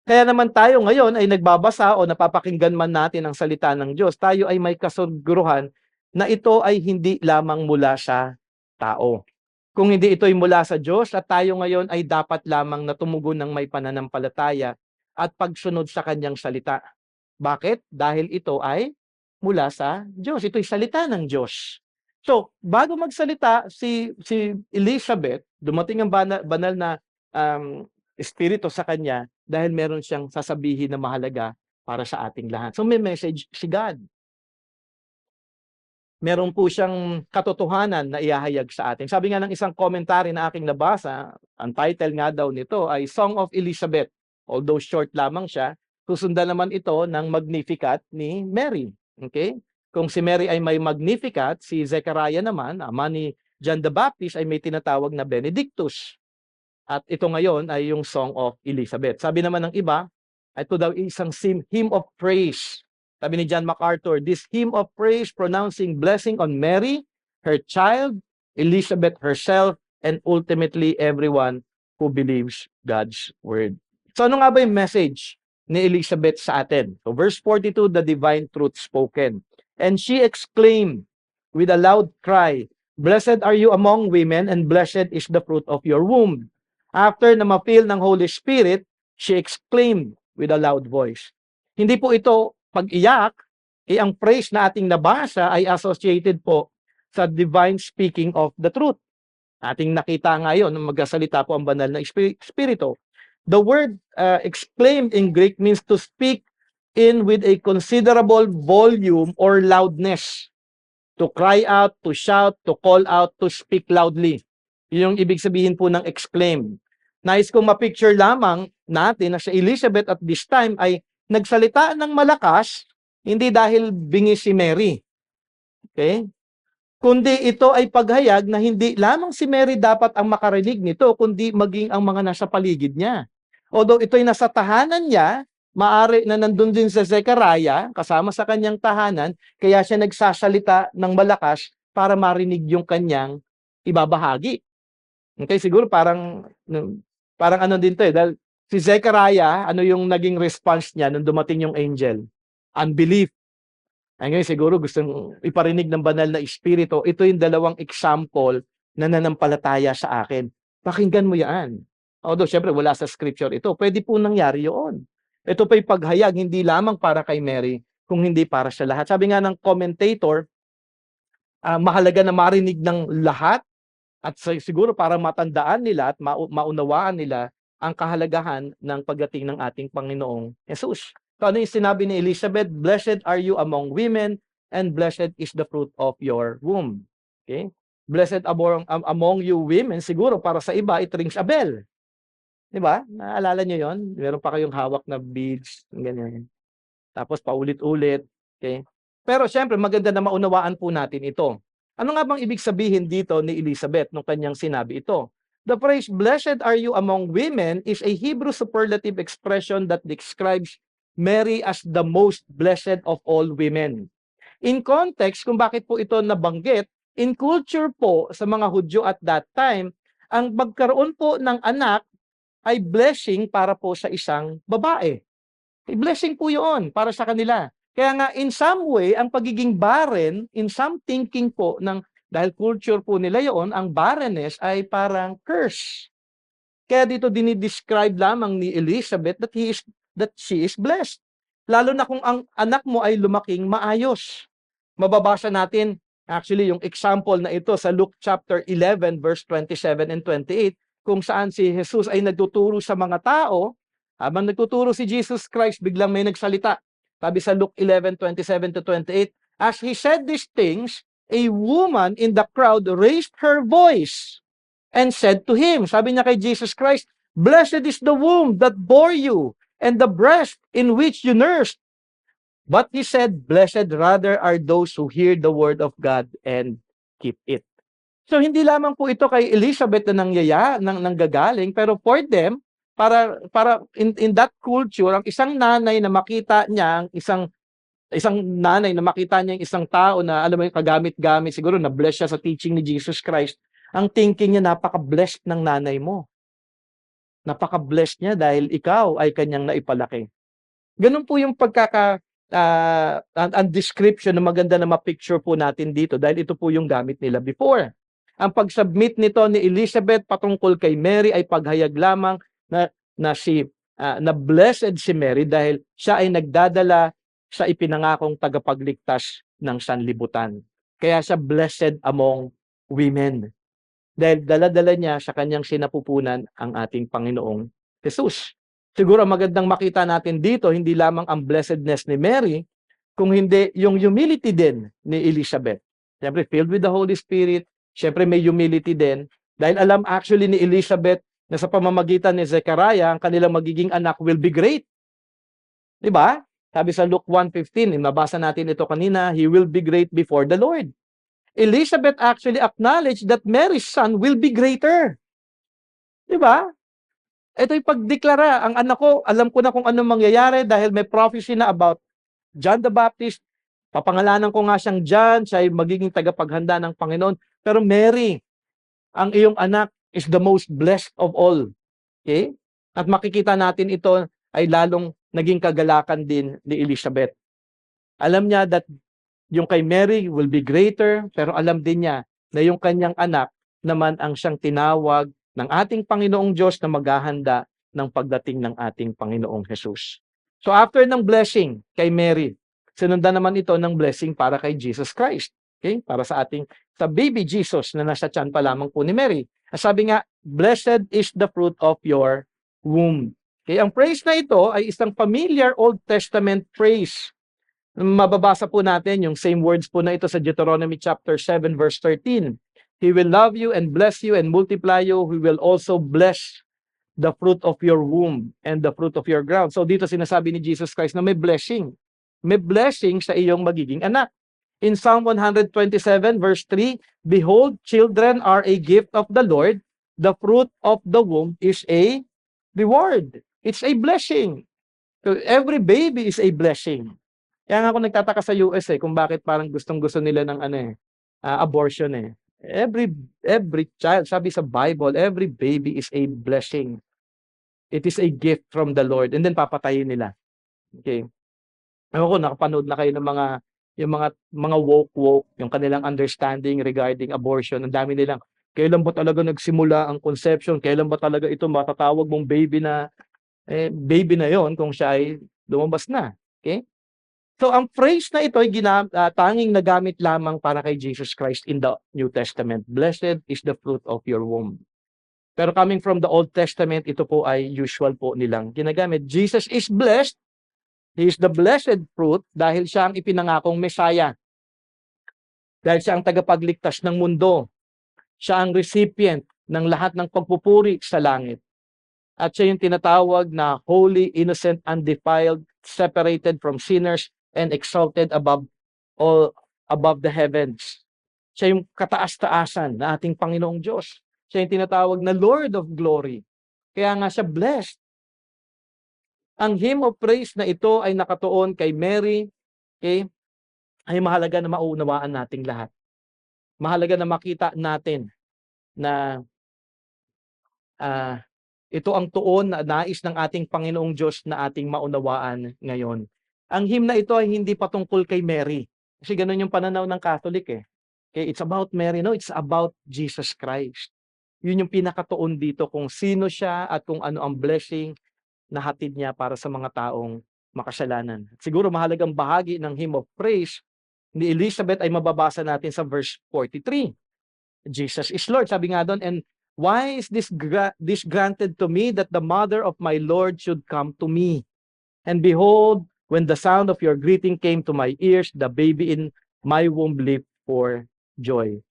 Kaya naman tayo ngayon ay nagbabasa o napapakinggan man natin ang salita ng Diyos, tayo ay may kasiguruhan na ito ay hindi lamang mula sa tao. Kung hindi ito ay mula sa Diyos, at tayo ngayon ay dapat lamang na tumugon ng may pananampalataya at pagsunod sa kanyang salita. Bakit? Dahil ito ay mula sa Diyos. Ito'y salita ng Diyos. So, bago magsalita si Elizabeth, dumating ang banal na Espiritu sa kanya dahil meron siyang sasabihin na mahalaga para sa ating lahat. So, may message si God. Meron po siyang katotohanan na ihahayag sa atin. Sabi nga ng isang commentary na aking nabasa, ang title nga daw nito ay Song of Elizabeth. Although short lamang siya, susundan naman ito ng Magnificat ni Mary. Kung si Mary ay may Magnificat, si Zechariah naman, ama ni John the Baptist, ay may tinatawag na Benedictus. At ito ngayon ay yung Song of Elizabeth. Sabi naman ng iba, Ito daw isang hymn of praise. Sabi ni John MacArthur, this hymn of praise pronouncing blessing on Mary, her child, Elizabeth herself, and ultimately everyone who believes God's word. So ano nga ba yung message ni Elizabeth sa atin? So verse 42, the divine truth spoken. And she exclaimed with a loud cry, blessed are you among women and blessed is the fruit of your womb. After na ma-feel ng Holy Spirit, she exclaimed with a loud voice. Hindi po ito pag-iyak, ang praise na ating nabasa ay associated po sa divine speaking of the truth. Ating nakita ngayon nung magsasalita po ang banal na espiritu. The word exclaimed in Greek means to speak in with a considerable volume or loudness. To cry out, to shout, to call out, to speak loudly. Yun yung ibig sabihin po ng exclaim. Nais kong ma-picture lamang natin na si Elizabeth at this time ay nagsalita ng malakas, hindi dahil bingi si Mary. Okay? Kundi ito ay paghayag na hindi lamang si Mary dapat ang makarinig nito, kundi maging ang mga nasa paligid niya. Although ito ay nasa tahanan niya, maari na nandun din sa Zechariah, kasama sa kanyang tahanan, kaya siya nagsasalita ng malakas para marinig yung kanyang ibabahagi. Okay, siguro parang ano din to dahil si Zechariah, ano yung naging response niya nung dumating yung angel? Unbelief. Ay ngayon siguro gustong iparinig ng banal na espiritu. Ito yung dalawang example na nanampalataya sa akin. Pakinggan mo yan. Although syempre wala sa scripture ito, pwede po nangyari yun. Ito pa'y paghayag hindi lamang para kay Mary, kung hindi para sa lahat. Sabi nga ng commentator, mahalaga na marinig ng lahat at siguro para matandaan nila at maunawaan nila ang kahalagahan ng pagdating ng ating Panginoong Jesus. So ano yung sinabi ni Elizabeth? Blessed are you among women and blessed is the fruit of your womb. Okay? Blessed among you women, siguro para sa iba, it rings a bell. Diba? Naalala nyo yon? Meron pa kayong hawak na beads, ganyan. Tapos paulit-ulit. Okay? Pero syempre, maganda na maunawaan po natin ito. Ano nga bang ibig sabihin dito ni Elizabeth nung kanyang sinabi ito? The phrase, blessed are you among women, is a Hebrew superlative expression that describes Mary as the most blessed of all women. In context, kung bakit po ito nabanggit, in culture po sa mga Hudyo at that time, ang magkaroon po ng anak ay blessing para po sa isang babae. Blessing po yun para sa kanila. Kaya nga, in some way, ang pagiging barren, in some thinking po, dahil culture po nila yun, ang barrenness ay parang curse. Kaya dito dinidescribe lamang ni Elizabeth that she is blessed. Lalo na kung ang anak mo ay lumaking maayos. Mababasa natin, actually, yung example na ito sa Luke chapter 11, verse 27 and 28, kung saan si Jesus ay nagtuturo sa mga tao. Habang nagtuturo si Jesus Christ, biglang may nagsalita. Sabi sa Luke 11:27 to 28, as he said these things, a woman in the crowd raised her voice and said to him, sabi niya kay Jesus Christ, blessed is the womb that bore you and the breast in which you nursed. But he said, blessed rather are those who hear the word of God and keep it. So hindi lamang po ito kay Elizabeth na nanggagaling, pero for them, para in that culture, ang isang nanay na makita niya, isang nanay na makita niya isang tao na alam mo yung kagamit-gamit, siguro na-bless siya sa teaching ni Jesus Christ, ang thinking niya, napaka-blessed ng nanay mo. Napaka-blessed niya dahil ikaw ay kanyang naipalaki. Ganun po yung ang description na maganda na ma-picture po natin dito dahil ito po yung gamit nila before. Ang pag-submit nito ni Elizabeth patungkol kay Mary ay paghayag lamang na blessed si Mary dahil siya ay nagdadala sa ipinangakong tagapagligtas ng sanlibutan. Kaya siya blessed among women. Dahil dala-dala niya sa kanyang sinapupunan ang ating Panginoong Jesus. Siguro magandang makita natin dito, hindi lamang ang blessedness ni Mary, kung hindi yung humility din ni Elizabeth. Siyempre, filled with the Holy Spirit, siyempre may humility din. Dahil alam actually ni Elizabeth na sa pamamagitan ni Zechariah, ang kanilang magiging anak will be great. Diba? Sabi sa Luke 1:15, nabasa natin ito kanina, he will be great before the Lord. Elizabeth actually acknowledged that Mary's son will be greater. Diba? Ito'y pagdeklara, ang anak ko, alam ko na kung anong mangyayari dahil may prophecy na about John the Baptist. Papangalanan ko nga siyang John, siya ay magiging tagapaghanda ng Panginoon. Pero Mary, ang iyong anak is the most blessed of all. Okay? At makikita natin ito ay lalong naging kagalakan din ni Elizabeth. Alam niya that yung kay Mary will be greater, pero alam din niya na yung kanyang anak naman ang siyang tinawag ng ating Panginoong Diyos na maghahanda ng pagdating ng ating Panginoong Jesus. So after ng blessing kay Mary, sinundan naman ito ng blessing para kay Jesus Christ. Okay? Para sa baby Jesus na nasa tiyan pa lamang po ni Mary. Sabi nga, blessed is the fruit of your womb. Okay? Ang praise na ito ay isang familiar Old Testament praise. Mababasa po natin yung same words po na ito sa Deuteronomy chapter 7 verse 13. He will love you and bless you and multiply you. He will also bless the fruit of your womb and the fruit of your ground. So dito sinasabi ni Jesus Christ na may blessing. May blessing sa iyong magiging anak. In Psalm 127 verse 3, behold, children are a gift of the Lord. The fruit of the womb is a reward. It's a blessing. So every baby is a blessing. Kaya nga ako nagtataka sa US kung bakit parang gustong-gusto nila ng abortion Every child, sabi sa Bible, every baby is a blessing. It is a gift from the Lord. And then papatayin nila. Okay. Ewan ko, nakapanood na kayo ng yung mga woke, yung kanilang understanding regarding abortion. Ang dami nilang, kailan ba talaga nagsimula ang conception? Kailan ba talaga ito matatawag mong baby na yon kung siya ay lumabas na? Okay? So ang phrase na ito ay tanging nagamit lamang para kay Jesus Christ in the New Testament. Blessed is the fruit of your womb. Pero coming from the Old Testament, ito po ay usual po nilang ginagamit. Jesus is blessed. He is the blessed fruit dahil siya ang ipinangakong Messiah. Dahil siya ang tagapagligtas ng mundo. Siya ang recipient ng lahat ng pagpupuri sa langit. At siya yung tinatawag na holy, innocent, undefiled, separated from sinners, and exalted above the heavens. Siya yung kataas-taasan na ating Panginoong Diyos. Siya yung tinatawag na Lord of Glory. Kaya nga siya blessed. Ang hymn of praise na ito ay nakatuon kay Mary, okay, ay mahalaga na maunawaan nating lahat. Mahalaga na makita natin na ito ang tuon na nais ng ating Panginoong Diyos na ating maunawaan ngayon. Ang hymn na ito ay hindi patungkol kay Mary. Kasi ganun yung pananaw ng Catholic Okay, it's about Mary. No, it's about Jesus Christ. Yun yung pinakatuon dito kung sino siya at kung ano ang blessing na hatid niya para sa mga taong makasalanan. Siguro mahalagang bahagi ng hymn of praise ni Elizabeth ay mababasa natin sa verse 43. Jesus is Lord. Sabi nga doon, and why is this granted to me that the mother of my Lord should come to me? And behold, when the sound of your greeting came to my ears, the baby in my womb leaped for joy.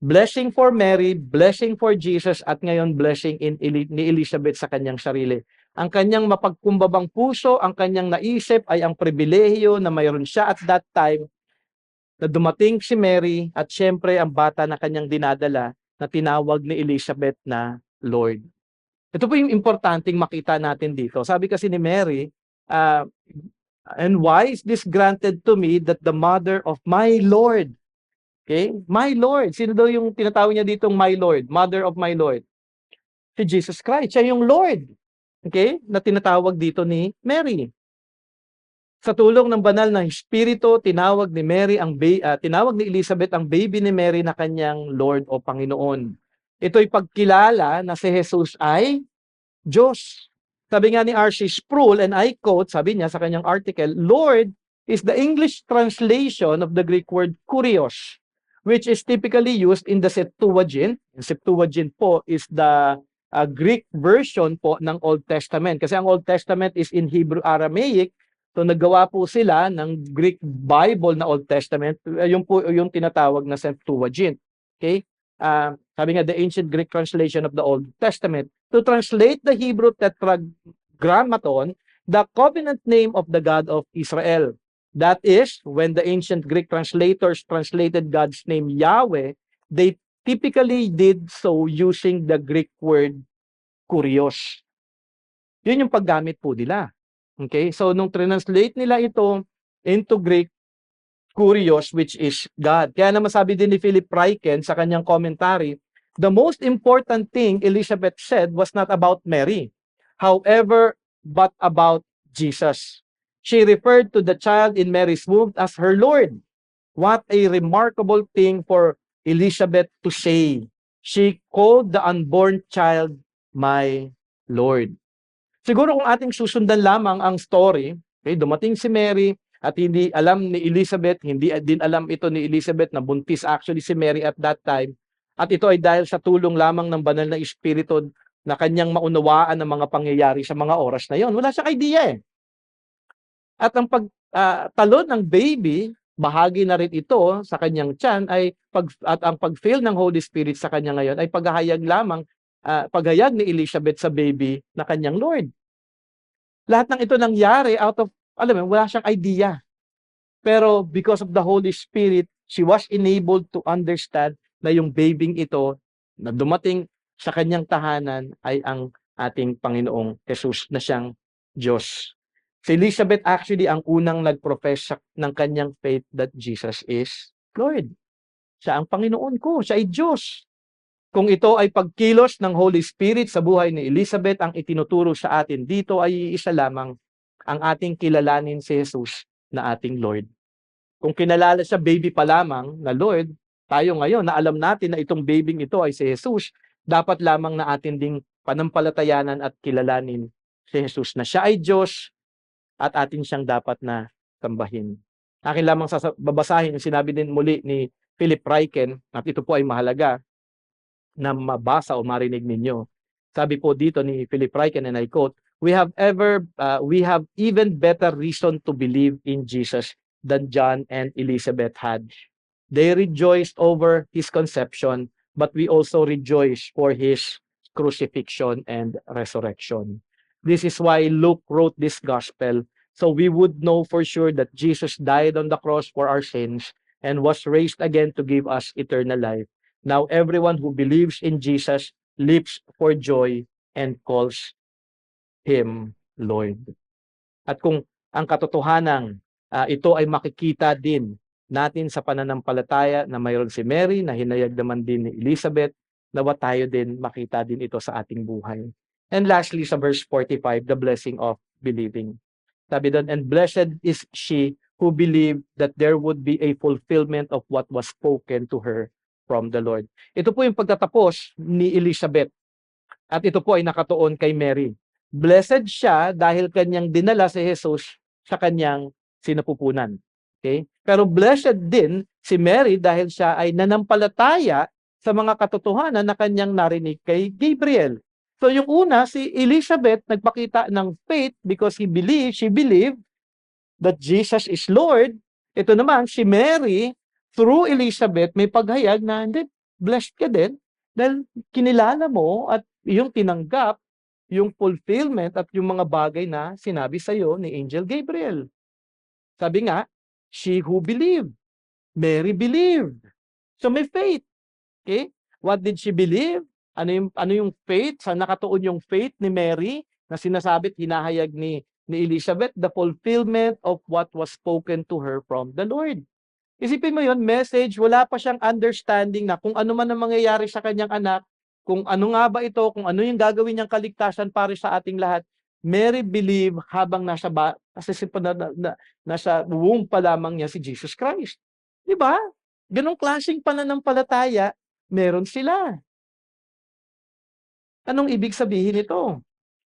Blessing for Mary, blessing for Jesus, at ngayon blessing ni Elizabeth sa kanyang sarili. Ang kanyang mapagkumbabang puso, ang kanyang naisip ay ang pribilehiyo na mayroon siya at that time na dumating si Mary at syempre ang bata na kanyang dinadala na tinawag ni Elizabeth na Lord. Ito po yung importanteng makita natin dito. Sabi kasi ni Mary, and why is this granted to me that the mother of my Lord? Okay? My Lord. Sino daw yung tinatawag niya ditong my Lord? Mother of my Lord. Si Jesus Christ. Siya yung Lord. Okay? Na tinatawag dito ni Mary. Sa tulong ng banal na Espiritu, tinawag ni Elizabeth ang baby ni Mary na kanyang Lord o Panginoon. Ito'y pagkilala na si Jesus ay Diyos. Sabi nga ni R.C. Sproul, and I quote, sabi niya sa kanyang article, Lord is the English translation of the Greek word kurios, which is typically used in the Septuagint. The Septuagint po is the Greek version po ng Old Testament. Kasi ang Old Testament is in Hebrew Aramaic. So naggawa po sila ng Greek Bible na Old Testament. Yung po yung tinatawag na Septuagint. Okay? Sabi nga, the ancient Greek translation of the Old Testament. To translate the Hebrew Tetragrammaton, the covenant name of the God of Israel. That is, when the ancient Greek translators translated God's name Yahweh, they typically did so using the Greek word kurios. Yun yung paggamit po nila. Okay? So, nung translate nila ito into Greek, Kurios, which is God. Kaya naman sabi din ni Philip Ryken sa kanyang commentary, the most important thing Elizabeth said was not about Mary, however, but about Jesus. She referred to the child in Mary's womb as her Lord. What a remarkable thing for Elizabeth to say. She called the unborn child my Lord. Siguro kung ating susundan lamang ang story, okay, dumating si Mary at hindi alam ni Elizabeth, hindi din alam ito ni Elizabeth na buntis actually si Mary at that time. At ito ay dahil sa tulong lamang ng banal na Espiritu na kanyang maunawaan ng mga pangyayari sa mga oras na yon. Wala siyang idea eh. At ang pagtalon ng baby, bahagi na rin ito sa kanyang tiyan ay at ang pag-fail ng Holy Spirit sa kanya ngayon ay paghahayag lamang paghayag ni Elizabeth sa baby na kanyang Lord. Lahat ng ito nangyari out of, alam mo, wala siyang idea. Pero because of the Holy Spirit, she was enabled to understand na yung babying ito na dumating sa kanyang tahanan ay ang ating Panginoong Jesus na siyang Diyos. Si Elizabeth actually ang unang nag-profess ng kanyang faith that Jesus is Lord. Siya ang Panginoon ko, siya ay Diyos. Kung ito ay pagkilos ng Holy Spirit sa buhay ni Elizabeth, ang itinuturo sa atin dito ay isa lamang, ang ating kilalanin si Jesus na ating Lord. Kung kinalala siya baby pa lamang na Lord, tayo ngayon na alam natin na itong babying ito ay si Jesus, dapat lamang na atin ding panampalatayanan at kilalanin si Jesus na siya ay Diyos at atin siyang dapat na sambahin. Akin lamang babasahin yung sinabi din muli ni Philip Ryken, at ito po ay mahalaga na mabasa o marinig ninyo. Sabi po dito ni Philip Ryken, and I quote, we have even better reason to believe in Jesus than John and Elizabeth had. They rejoiced over his conception, but we also rejoice for his crucifixion and resurrection. This is why Luke wrote this gospel, so we would know for sure that Jesus died on the cross for our sins and was raised again to give us eternal life. Now everyone who believes in Jesus leaps for joy and calls him Lord. At kung ang katotohanan ito ay makikita din natin sa pananampalataya na mayroon si Mary na hinayag naman din ni Elizabeth, nawa tayo din makita din ito sa ating buhay. And lastly, sa verse 45, the blessing of believing. Sabi doon, and blessed is she who believed that there would be a fulfillment of what was spoken to her from the Lord. Ito po yung pagtatapos ni Elizabeth. At ito po ay nakatuon kay Mary. Blessed siya dahil kanyang dinala si Jesus sa kanyang sinapupunan. Okay? Pero blessed din si Mary dahil siya ay nanampalataya sa mga katotohanan na kanyang narinig kay Gabriel. So yung una, si Elizabeth nagpakita ng faith because she believed that Jesus is Lord. Ito naman, si Mary, through Elizabeth, may paghayag na, hindi, blessed ka din dahil kinilala mo at yung tinanggap yung fulfillment at yung mga bagay na sinabi sa iyo ni Angel Gabriel. Sabi nga, she who believed. Mary believed. So may faith. Okay? What did she believe? Ano yung faith? Saan nakatuon yung faith ni Mary na sinasabi at hinahayag ni Elizabeth? The fulfillment of what was spoken to her from the Lord. Isipin mo yon, message, wala pa siyang understanding na kung ano man ang mangyayari sa kanyang anak, kung ano nga ba ito, kung ano yung gagawin niyang kaligtasan para sa ating lahat. Mary believed habang nasa womb pa lamang niya si Jesus Christ. Di ba? Ganong klaseng pananampalataya, meron sila. Anong ibig sabihin ito?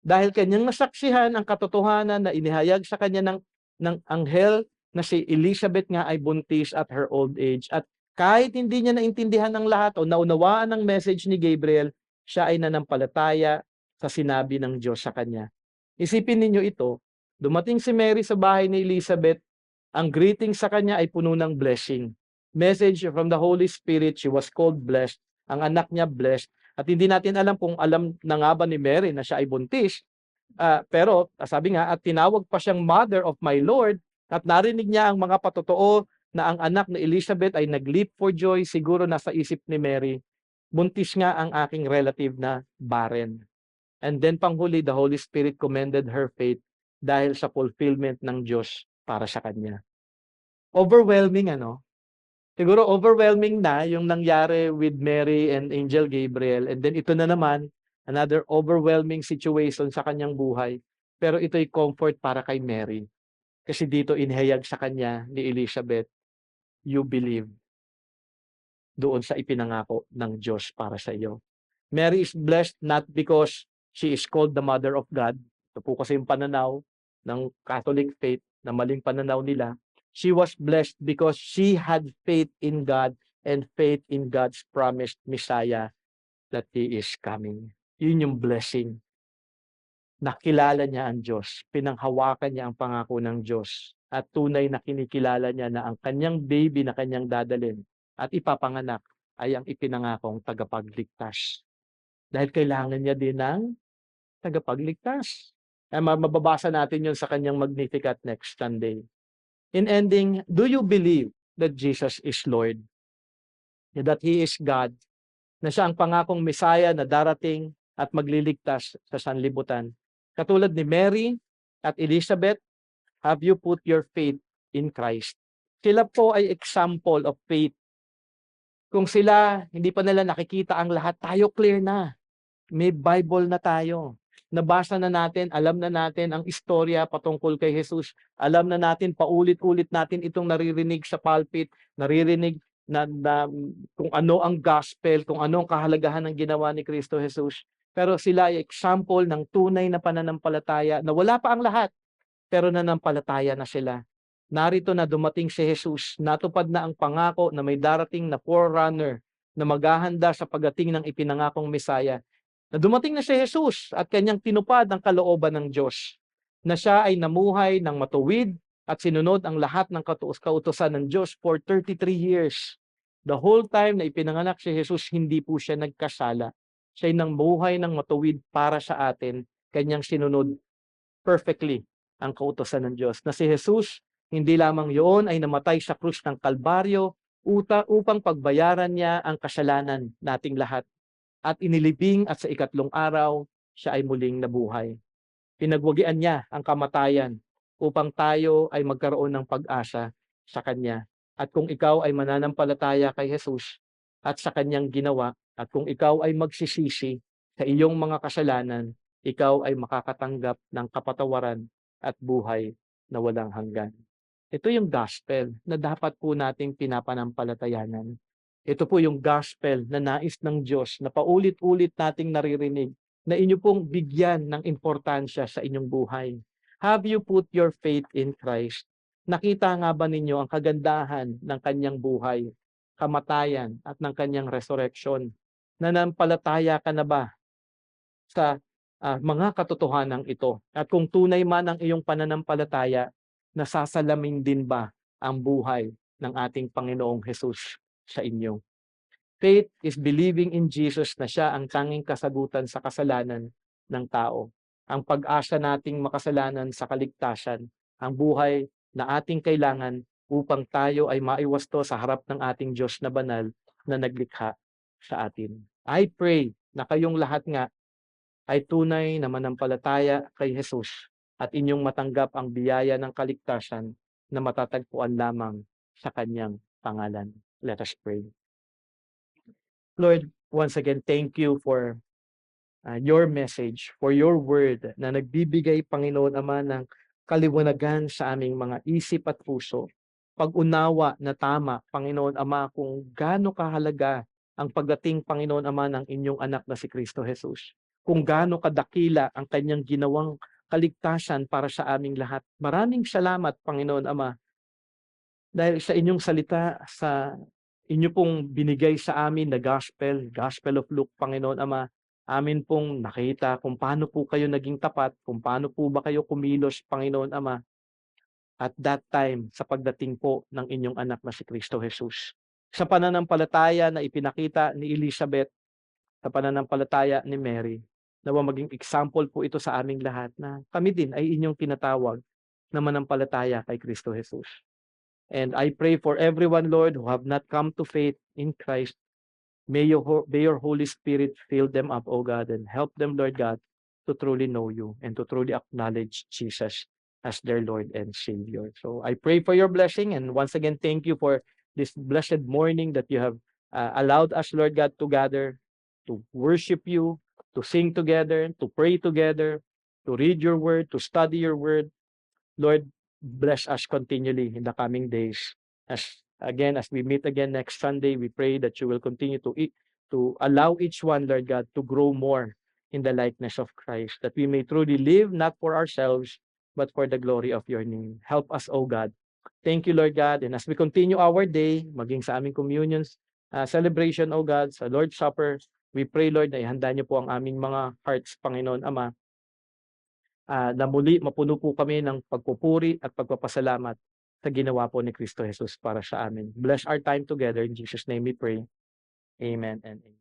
Dahil kanyang nasaksihan ang katotohanan na inihayag sa kanya ng anghel na si Elizabeth nga ay buntis at her old age. At kahit hindi niya naintindihan ng lahat o naunawaan ng message ni Gabriel, siya ay nanampalataya sa sinabi ng Diyos sa kanya. Isipin ninyo ito, dumating si Mary sa bahay ni Elizabeth, ang greeting sa kanya ay puno ng blessing. Message from the Holy Spirit, she was called blessed. Ang anak niya blessed. At hindi natin alam kung alam na nga ba ni Mary na siya ay buntis. Pero sabi nga, at tinawag pa siyang Mother of my Lord, at narinig niya ang mga patotoo na ang anak ni Elizabeth ay nag-leap for joy. Siguro nasa isip ni Mary, buntis nga ang aking relative na barren. And then panghuli, the Holy Spirit commended her faith dahil sa fulfillment ng Diyos para sa kanya. Overwhelming, ano? Siguro overwhelming na yung nangyari with Mary and Angel Gabriel, and then ito na naman, another overwhelming situation sa kanyang buhay. Pero ito'y comfort para kay Mary. Kasi dito inihayag sa kanya ni Elizabeth, you believe doon sa ipinangako ng Diyos para sa iyo. Mary is blessed not because she is called the Mother of God. Ito po kasi yung pananaw ng Catholic faith, na maling pananaw nila. She was blessed because she had faith in God and faith in God's promised Messiah that He is coming. Yun yung blessing. Nakilala niya ang Diyos, pinanghawakan niya ang pangako ng Diyos, at tunay na kinikilala niya na ang kanyang baby na kanyang dadalhin at ipapanganak ay ang ipinangakong tagapagligtas. Dahil kailangan niya din ng tagapagligtas. Mababasa natin yun sa kanyang Magnificat next Sunday. In ending, do you believe that Jesus is Lord? That He is God? Na siya ang pangakong Messiah na darating at magliligtas sa sanlibutan? Katulad ni Mary at Elizabeth, have you put your faith in Christ? Sila po ay example of faith. Kung sila, hindi pa nila nakikita ang lahat, tayo clear na. May Bible na tayo. Nabasa na natin, alam na natin ang istorya patungkol kay Jesus. Alam na natin, paulit-ulit natin itong naririnig sa pulpit, naririnig na kung ano ang gospel, kung ano ang kahalagahan ng ginawa ni Kristo Jesus. Pero sila ay example ng tunay na pananampalataya na wala pa ang lahat, pero nanampalataya na sila. Narito na dumating si Jesus, natupad na ang pangako na may darating na forerunner na maghahanda sa pagdating ng ipinangakong Messiah. Na dumating na si Jesus at kanyang tinupad ang kalooban ng Diyos, na siya ay namuhay ng matuwid at sinunod ang lahat ng kautusan ng Diyos for 33 years. The whole time na ipinanganak si Jesus, hindi po siya nagkasala. Siya ay namuhay ng matuwid para sa atin, kanyang sinunod perfectly ang kautusan ng Diyos. Na si Jesus, hindi lamang yun ay namatay sa krus ng Kalbaryo upang pagbayaran niya ang kasalanan nating lahat. At inilibing at sa ikatlong araw, siya ay muling nabuhay. Pinagwagian niya ang kamatayan upang tayo ay magkaroon ng pag-asa sa Kanya. At kung ikaw ay mananampalataya kay Jesus at sa Kanyang ginawa, at kung ikaw ay magsisisi sa iyong mga kasalanan, ikaw ay makakatanggap ng kapatawaran at buhay na walang hanggan. Ito yung gospel na dapat po nating pinapanampalatayanan. Ito po yung gospel na nais ng Diyos na paulit-ulit nating naririnig na inyo pong bigyan ng importansya sa inyong buhay. Have you put your faith in Christ? Nakita nga ba ninyo ang kagandahan ng kanyang buhay, kamatayan at ng kanyang resurrection? Nanampalataya ka na ba sa mga katotohanan ito? At kung tunay man ang iyong pananampalataya, nasasalamin din ba ang buhay ng ating Panginoong Jesus sa inyo? Faith is believing in Jesus na siya ang tanging kasagutan sa kasalanan ng tao. Ang pag-asa nating makasalanan sa kaligtasan, ang buhay na ating kailangan upang tayo ay maiwasto sa harap ng ating Diyos na banal na naglikha sa atin. I pray na kayong lahat nga ay tunay na manampalataya kay Jesus at inyong matanggap ang biyaya ng kaligtasan na matatagpuan lamang sa kanyang pangalan. Let us pray. Lord, once again, thank you for your message, for your word na nagbibigay, Panginoon Ama, ng kaliwanagan sa aming mga isip at puso. Pag-unawa na tama, Panginoon Ama, kung gaano kahalaga ang pagdating, Panginoon Ama, ng inyong anak na si Kristo Jesus. Kung gaano kadakila ang kanyang ginawang kaligtasan para sa aming lahat. Maraming salamat, Panginoon Ama, dahil sa inyong salita, sa inyo pong binigay sa amin na Gospel of Luke, Panginoon Ama, amin pong nakita kung paano po kayo naging tapat, kung paano po ba kayo kumilos, Panginoon Ama, at that time sa pagdating po ng inyong anak na si Kristo Jesus. Sa pananampalataya na ipinakita ni Elizabeth, sa pananampalataya ni Mary, nawa maging example po ito sa aming lahat na kami din ay inyong tinatawag na manampalataya kay Kristo Jesus. And I pray for everyone, Lord, who have not come to faith in Christ. May your Holy Spirit fill them up, O God, and help them, Lord God, to truly know you and to truly acknowledge Jesus as their Lord and Savior. So I pray for your blessing, and once again, thank you for this blessed morning that you have allowed us, Lord God, to gather, to worship you, to sing together, to pray together, to read your word, to study your word. Lord, bless us continually in the coming days. As we meet again next Sunday, we pray that you will continue to allow each one, Lord God, to grow more in the likeness of Christ, that we may truly live not for ourselves, but for the glory of your name. Help us, O God. Thank you, Lord God. And as we continue our day, maging sa aming communions, celebration, O God, sa Lord's Supper, we pray, Lord, na ihanda niyo po ang aming mga hearts, Panginoon Ama, na muli mapuno po kami ng pagpupuri at pagpapasalamat sa ginawa po ni Kristo Jesus para sa amin. Bless our time together. In Jesus' name we pray. Amen and amen.